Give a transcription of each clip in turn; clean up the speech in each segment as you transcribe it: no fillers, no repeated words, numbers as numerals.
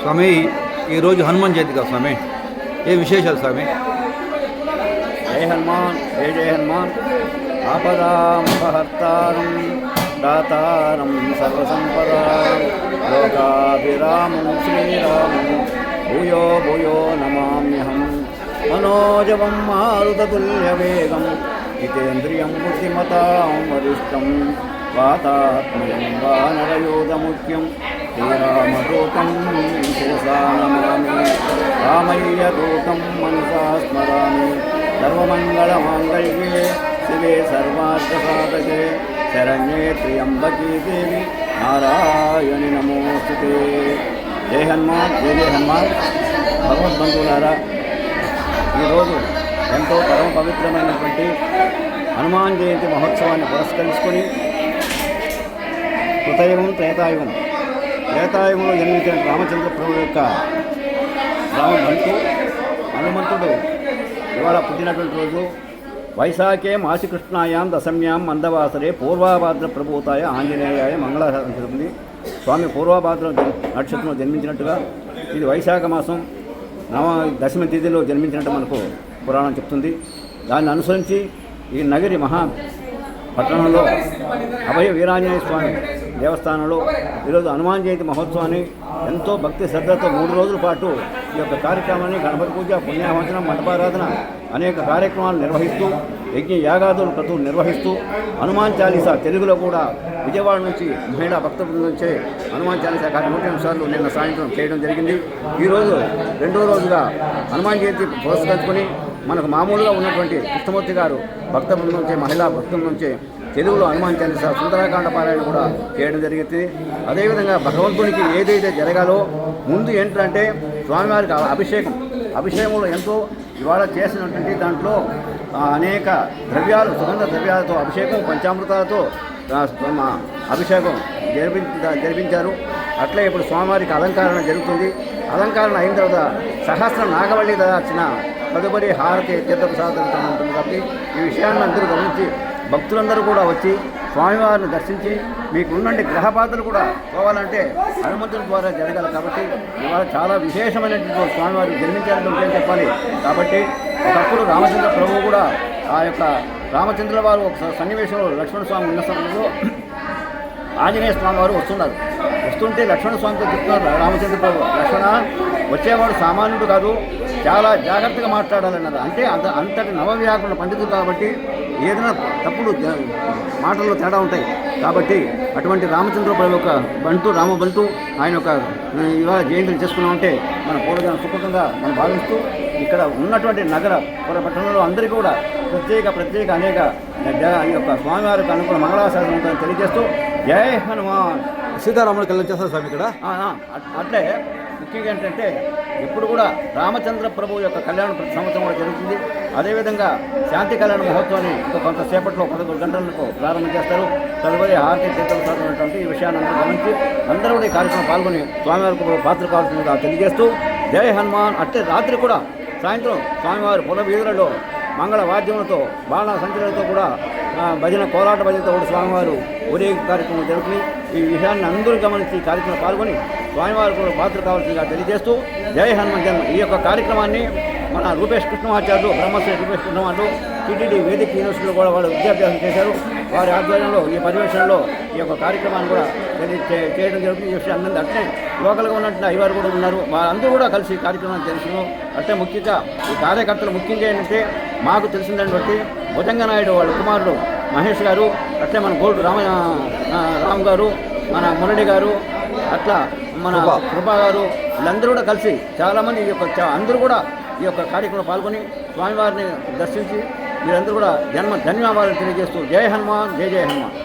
స్వామి ఈరోజు హనుమాన్ జయంతి కదా స్వామి, ఏ విశేషాలు స్వామి? జయ హనుమాన్, జయ జయ హనుమాన్. ఆపదామపహర్తారం దాతారం సర్వసంపదాం లోకాభిరామం శ్రీరామం భూయో భూయో నమామ్యహం. మనోజవం మారుతతుల్యవేగం జితేంద్రియం బుద్ధిమతాం వరిష్టం వాతాత్మయం వానరయోధముఖ్యం శ్రీరామదూతం శిరసా నమామి. రామయ్యదూతం మనసా స్మరామి. సర్వమంగళమాంగళ్యే శివే సర్వార్థసాధకే శరణ్యే త్ర్యంబకీ దేవి నారాయణి నమోస్తుతే. జై హనుమాన్, జై జై హనుమాన్. భగవద్బంధువులారా, ఈరోజు ఎంతో పరమ పవిత్రమైనటువంటి హనుమాన్ జయంతి మహోత్సవాన్ని పురస్కరించుకొని కృతయుగం త్రేతాయుగంలో జన్మించిన రామచంద్ర ప్రభు యొక్క రామభంతు హనుమంతుడు ఇవాళ పుట్టినటువంటి రోజు. వైశాఖే మాసికృష్ణాయాం దశమ్యాం మందవాసరే పూర్వాభాద్ర ప్రభూతాయ ఆంజనేయాయ మంగళాశాసనం జరుగుతుంది. స్వామి పూర్వభాద్ర నక్షత్రంలో జన్మించినట్టుగా ఇది వైశాఖ మాసం దశమి తిథిలో జన్మించినట్టు మనకు పురాణం చెప్తుంది. దాన్ని అనుసరించి ఈ నగరి పట్టణంలో అభయ వీరాంజనేయ స్వామి దేవస్థానంలో ఈరోజు హనుమాన్ జయంతి మహోత్సవాన్ని ఎంతో భక్తి శ్రద్ధతో 3 రోజుల పాటు ఈ యొక్క కార్యక్రమాన్ని గణపతి పూజ, పుణ్యాహవచనం, మండపారాధన అనేక కార్యక్రమాలు నిర్వహిస్తూ యజ్ఞ యాగాదులు క్రతువులు నిర్వహిస్తూ హనుమాన్ చాలీసా తెలుగులో కూడా విజయవాడ నుంచి మహిళా భక్త బృందం నుంచే హనుమాన్ చాలీసా కార్యక్రమం 3 సార్లు నిన్న సాయంత్రం చేయడం జరిగింది. ఈరోజు 2వ రోజుగా హనుమాన్ జయంతి పురస్కరించుకొని మనకు మామూలుగా ఉన్నటువంటి కృష్ణమూర్తి గారు భక్త బృందం నుంచే మహిళా భక్తుల నుంచే తెలుగులో హనుమాన్ చాలీసా సుందరకాండ పారాయణ కూడా చేయడం జరిగింది. అదేవిధంగా భగవంతునికి ఏదైతే జరగాలో ముందు ఏంటంటే స్వామివారికి అభిషేకంలో ఎంతో ఇవాళ చేసినటువంటి దాంట్లో అనేక ద్రవ్యాలు, సుగంధ ద్రవ్యాలతో అభిషేకం, పంచామృతాలతో అభిషేకం జరిపించారు. అట్లే ఇప్పుడు స్వామివారికి అలంకరణ జరుగుతుంది. అలంకరణ అయిన తర్వాత సహస్ర నాగవల్లి దాచిన తదుపరి హారతి తీర్థప్రసాదం ఉంటుంది. కాబట్టి ఈ విషయాన్ని అందరూ గమనించి భక్తులందరూ కూడా వచ్చి స్వామివారిని దర్శించి మీకు ఉన్నటువంటి గ్రహపాత్రలు కూడా పోవాలంటే హనుమంతుని ద్వారా జరగాలి. కాబట్టి ఇవాళ చాలా విశేషమైనటువంటి స్వామివారు జన్మించాలని ఏం చెప్పాలి. కాబట్టి ఒకప్పుడు రామచంద్ర ప్రభువు కూడా ఆ యొక్క రామచంద్రుల వారు ఒక సన్నివేశంలో లక్ష్మణ స్వామి ఉన్న సమయంలో ఆంజనేయ స్వామి వారు వస్తుంటే లక్ష్మణ స్వామితో చెప్తున్నారు రామచంద్ర ప్రభు, లక్ష్మణ వచ్చేవాడు సామాన్యుడు కాదు, చాలా జాగ్రత్తగా మాట్లాడాలన్నారు. అంటే అంతటి నవవ్యాకరణ పండితులు కాబట్టి ఏదైనా తప్పుడు మాటల్లో తేడా ఉంటాయి. కాబట్టి అటువంటి రామచంద్ర ప్రభు యొక్క రామబంటు ఆయన యొక్క ఇవాళ జయంతిని చేసుకున్నామంటే మన పూర్వజన సుఖంగా మనం భావిస్తూ ఇక్కడ ఉన్నటువంటి నగర పట్టణంలో అందరికీ కూడా ప్రత్యేక అనేక ఈ యొక్క స్వామివారికి అనుకున్న మంగళాశాసనం ఉంటుందని తెలియజేస్తూ జై హనుమాన్. సీతారాముల కళ్యాణం చేస్తారు స్వామి ఇక్కడ. అట్లే ముఖ్యంగా ఏంటంటే ఇప్పుడు కూడా రామచంద్ర ప్రభు యొక్క కళ్యాణం ప్రతి సంవత్సరం కూడా జరుగుతుంది. అదేవిధంగా శాంతి కళ్యాణ మహోత్సవాన్ని కొంతసేపట్లో 11 గంటలకు ప్రారంభం చేస్తారు. తదుపరి హారతి తీర్థప్రసాదం అనేటువంటి ఈ విషయాన్ని అందరూ గమనించి అందరూ కూడా ఈ కార్యక్రమం పాల్గొని స్వామివారికి పాత్ర కావాల్సిందిగా తెలియజేస్తూ జై హనుమాన్. అట్లే రాత్రి కూడా సాయంత్రం స్వామివారి పొల వీధులలో మంగళ వాద్యములతో బాణ సంచలనతో కూడా భజన కోలాట భజనతో కూడా స్వామివారు ఊరేగి కార్యక్రమం జరుగుతుంది. ఈ విషయాన్ని అందరూ గమనించి ఈ కార్యక్రమం పాల్గొని స్వామివారు కూడా పాత్ర కావాల్సిందిగా తెలియజేస్తూ జై హనుమాన్ జన్మ. ఈ యొక్క కార్యక్రమాన్ని మన రూపేష్ కృష్ణమాచార్యులు బ్రహ్మశ్రీ రూపేష్ కృష్ణమాచార్యులు టీటీడీ వేదిక యూనివర్సిటీలో కూడా వాళ్ళు విద్యాభ్యాసం చేశారు. వారి ఆధ్వర్యంలో ఈ పర్యవేక్షణలో ఈ యొక్క కార్యక్రమాన్ని కూడా చేయడం జరుగుతుంది. ఈ విషయాన్ని అట్లే లోకల్గా ఉన్నటువంటి అయ్యవారు కూడా ఉన్నారు. వారందరూ కూడా కలిసి ఈ కార్యక్రమాన్ని తెలుసును. అట్లే ముఖ్యంగా ఈ కార్యకర్తలు ముఖ్యంగా ఏంటంటే మాకు తెలిసిందని బట్టి భుజంగనాయుడు వాళ్ళ కుమారుడు మహేష్ గారు, అట్లే మన గోల్డ్ రామ్ గారు, మన మురళి గారు, అట్లా మన కృపా గారు, వీళ్ళందరూ కూడా కలిసి చాలామంది ఈ యొక్క అందరూ కూడా ఈ యొక్క కార్యక్రమంలో పాల్గొని స్వామివారిని దర్శించి మీరందరూ కూడా ధన్యవాదాలు తెలియజేస్తూ జై హనుమాన్, జై జై హనుమాన్.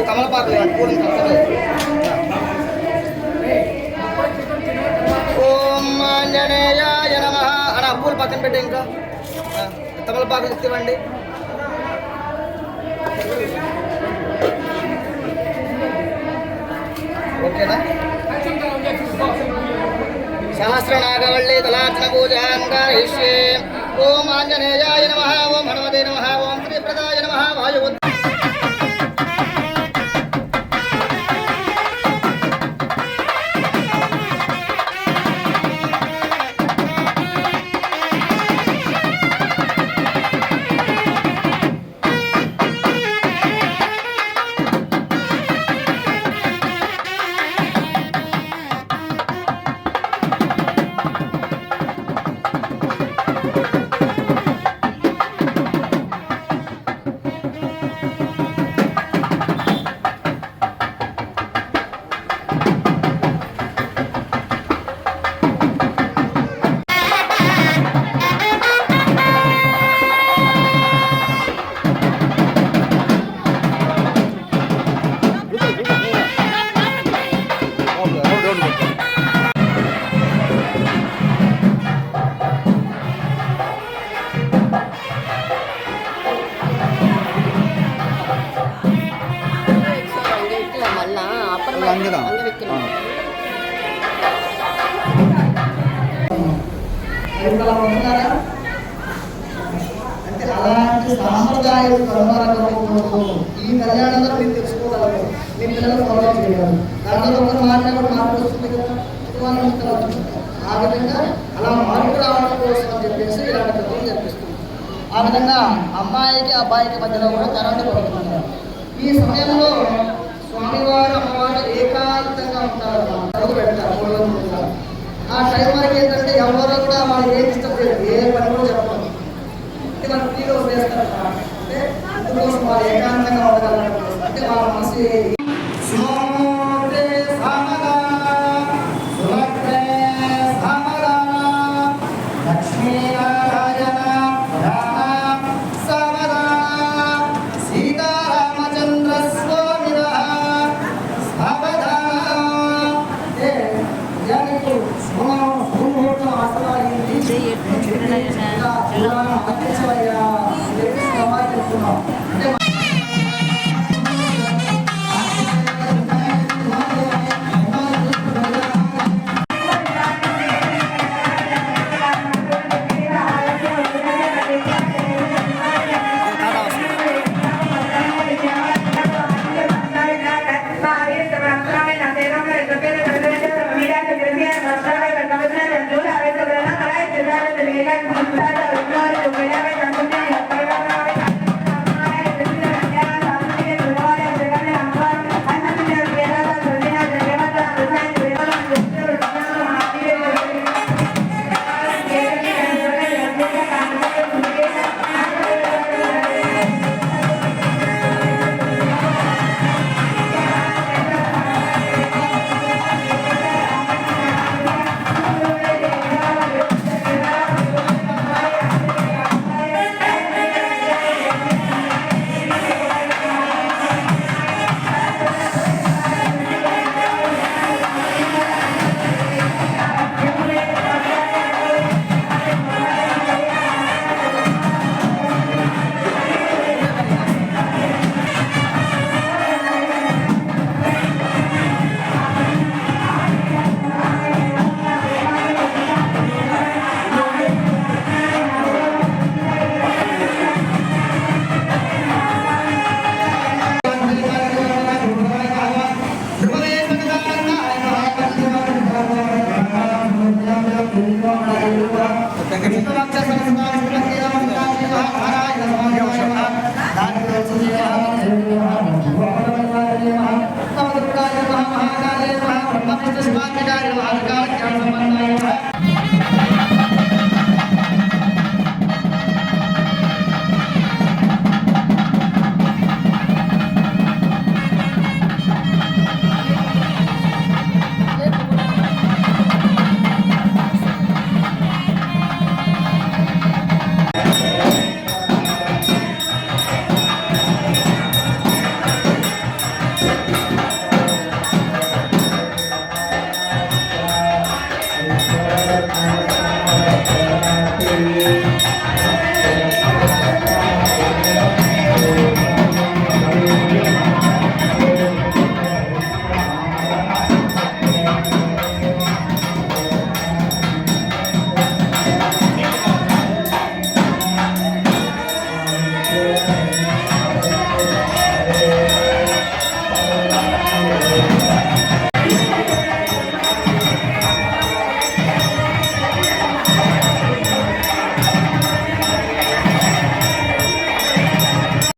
తమలపాకులు పూలు ఓం ఆంజనేయాయ నమః అన్న పూలు పక్కన పెట్టి ఇంకా తమలపాకులు ఇవ్వండి. ఓకేనా? సహస్రనాగవల్లి తలార్చన పూజాం కరిష్యే. ఓం ఆంజనేయాయ నమః ఓం హనుమతే నమః ఓం శ్రీప్రదాయ నమః వాయువు ఇప్పుడు అలా ఉంటున్నారా? అంటే అలాంటి సాంప్రదాయం కనుమరుగకపోవద్దు. ఈ కళ్యాణంలో మీరు తెలుసుకోగలరు, మీ పిల్లలు ఫాలో చేయగలరు. దాంట్లో ఒకరు మాట్లాడి మార్పు వస్తుంది కదా, ఆ విధంగా అలా మార్పు రావడం కోసం అని చెప్పేసి ఇలాంటి కథలు జరిపిస్తుంది. ఆ విధంగా అమ్మాయికి అబ్బాయికి మధ్యలో కూడా కరెంటు పడుతున్నారు. ఈ సమయంలో స్వామివారు అమ్మవారు ఏకాంతంగా ఉంటారు, అడుగు పెడతారు 3 రోజులు. ఆ టైం వరకు ఏంటంటే ఎవరో కూడా వాళ్ళు ఏం ఇష్టం లేదు, ఏ పని కూడా చెప్పాలి అంటే వాళ్ళు ఫ్రీగా వదిలేస్తారు. అంటే అందుకోసం వాళ్ళు ఏకాంతంగా ఉండగలరు. అంటే వాళ్ళ మనసు